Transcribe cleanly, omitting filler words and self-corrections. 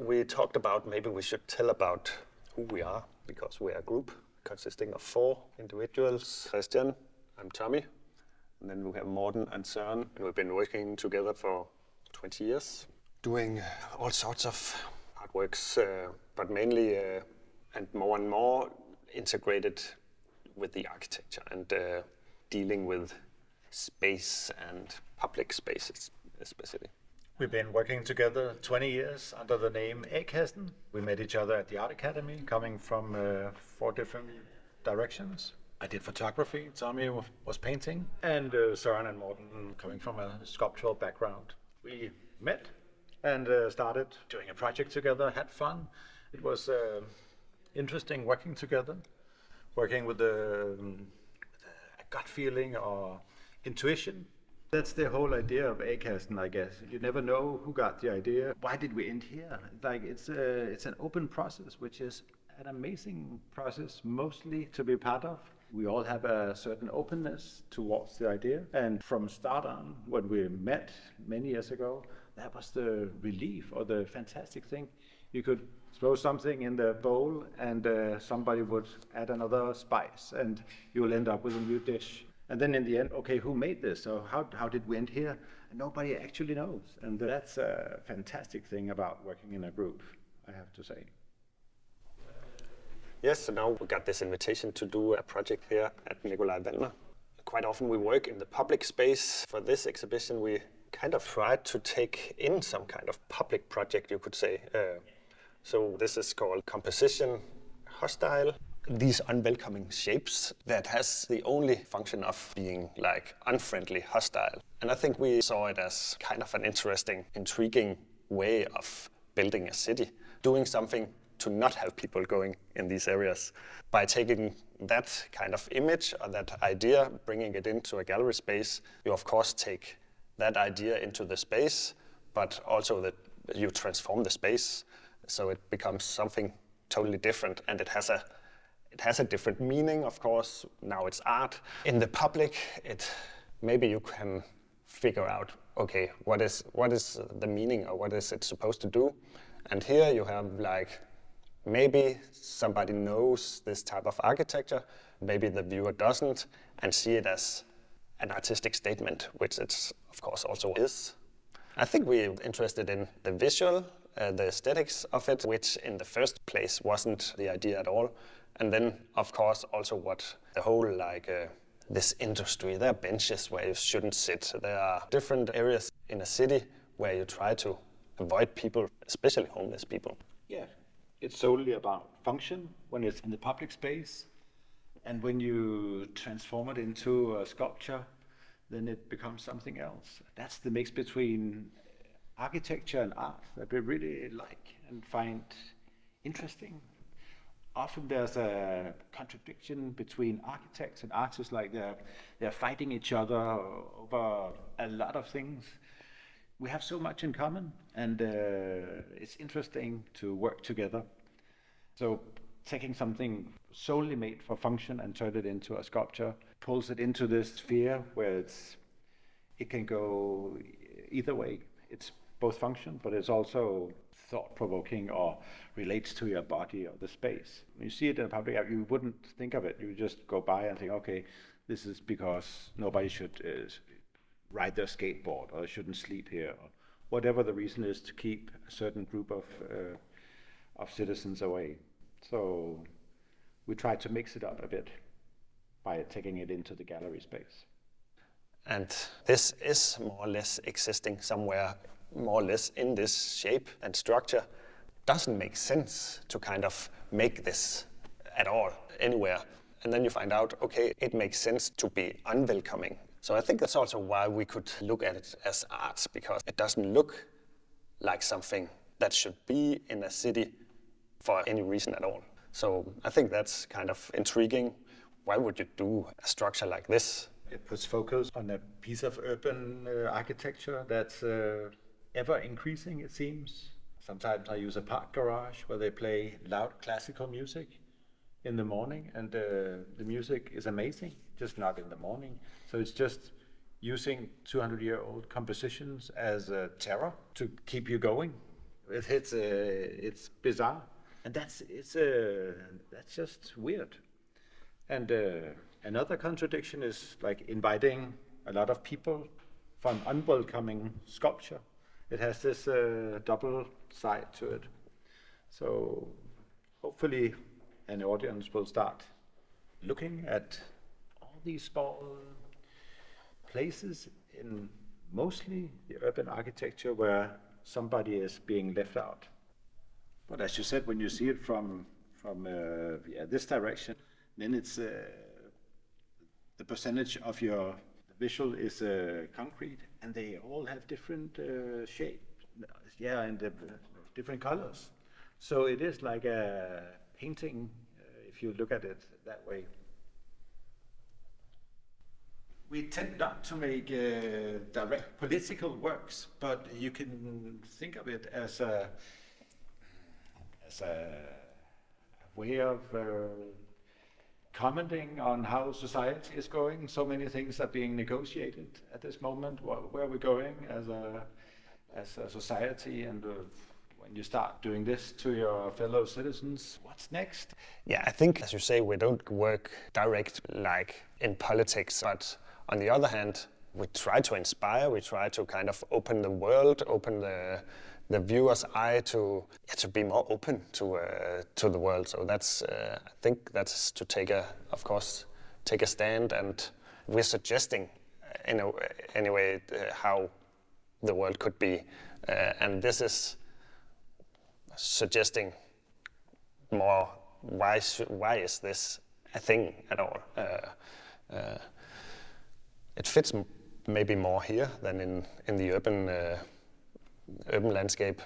we talked about maybe we should tell about who we are, because we're a group consisting of 4 individuals. Christian, I'm Tommy, and then we have Morten and Søren, and we've been working together for 20 years, doing all sorts of artworks, but mainly and more integrated with the architecture and dealing with space and public spaces especially. We've been working together 20 years under the name A Kassen. We met each other at the Art Academy, coming from 4 different directions. I did photography, Tommy was painting, and Søren and Morten coming from a sculptural background. We met and started doing a project together, had fun. It was interesting working together, working with a gut feeling or intuition. That's the whole idea of A Kassen, I guess. You never know who got the idea. Why did we end here? Like it's an open process, which is an amazing process, mostly to be part of. We all have a certain openness towards the idea. And from start on, when we met many years ago, that was the relief or the fantastic thing. You could throw something in the bowl and somebody would add another spice and you'll end up with a new dish. And then in the end, okay, who made this? So how did we end here? And nobody actually knows. And that's a fantastic thing about working in a group, I have to say. Yes, so now we got this invitation to do a project here at Nicolai Wallner. Quite often we work in the public space. For this exhibition, we kind of tried to take in some kind of public project, you could say. So this is called composition hostile. These unwelcoming shapes that has the only function of being like unfriendly, hostile. And I think we saw it as kind of an interesting, intriguing way of building a city, doing something to not have people going in these areas. By taking that kind of image or that idea, bringing it into a gallery space, you of course take that idea into the space, but also that you transform the space so it becomes something totally different, and it has a different meaning, of course. Now it's art. In the public, maybe you can figure out, okay, what is the meaning or what is it supposed to do? And here you have like, maybe somebody knows this type of architecture, maybe the viewer doesn't, and see it as an artistic statement, which it of course also is. I think we're interested in the visual, the aesthetics of it, which in the first place wasn't the idea at all. And then, of course, also what the whole, this industry, there are benches where you shouldn't sit. There are different areas in a city where you try to avoid people, especially homeless people. Yeah, it's solely about function when it's in the public space. And when you transform it into a sculpture, then it becomes something else. That's the mix between architecture and art that we really like and find interesting. Often there's a contradiction between architects and artists, like they're fighting each other over a lot of things. We have so much in common, and it's interesting to work together. So taking something solely made for function and turn it into a sculpture pulls it into this sphere where it can go either way. It's both function, but it's also thought-provoking or relates to your body or the space. When you see it in a public area, you wouldn't think of it. You just go by and think, okay, this is because nobody should ride their skateboard or shouldn't sleep here, or whatever the reason is to keep a certain group of citizens away. So we try to mix it up a bit by taking it into the gallery space. And this is more or less existing somewhere, more or less in this shape and structure. Doesn't make sense to kind of make this at all, anywhere. And then you find out, okay, it makes sense to be unwelcoming. So I think that's also why we could look at it as art, because it doesn't look like something that should be in a city for any reason at all. So I think that's kind of intriguing. Why would you do a structure like this? It puts focus on a piece of urban architecture that's ever increasing, it seems. Sometimes I use a park garage where they play loud classical music in the morning, and the music is amazing, just not in the morning. So it's just using 200-year-old compositions as a terror to keep you going. It's bizarre, and that's just weird. And another contradiction is like inviting a lot of people for an unwelcoming sculpture. It has this double side to it. So hopefully an audience will start looking at all these small places in mostly the urban architecture where somebody is being left out. But as you said, when you see it from this direction, then it's the percentage of your visual is concrete, and they all have different shape, and different colors. So it is like a painting if you look at it that way. We tend not to make direct political works, but you can think of it as a way of commenting on how society is going. So many things are being negotiated at this moment. Where are we going as a society? And when you start doing this to your fellow citizens, what's next? Yeah, I think, as you say, we don't work direct like in politics, but on the other hand, we try to inspire, we try to kind of open the world, open the viewer's eye to be more open to the world. So that's I think that's to take a stand, and we're suggesting anyway how the world could be, and this is suggesting more why is this a thing at all. It fits maybe more here than in the urban landscape.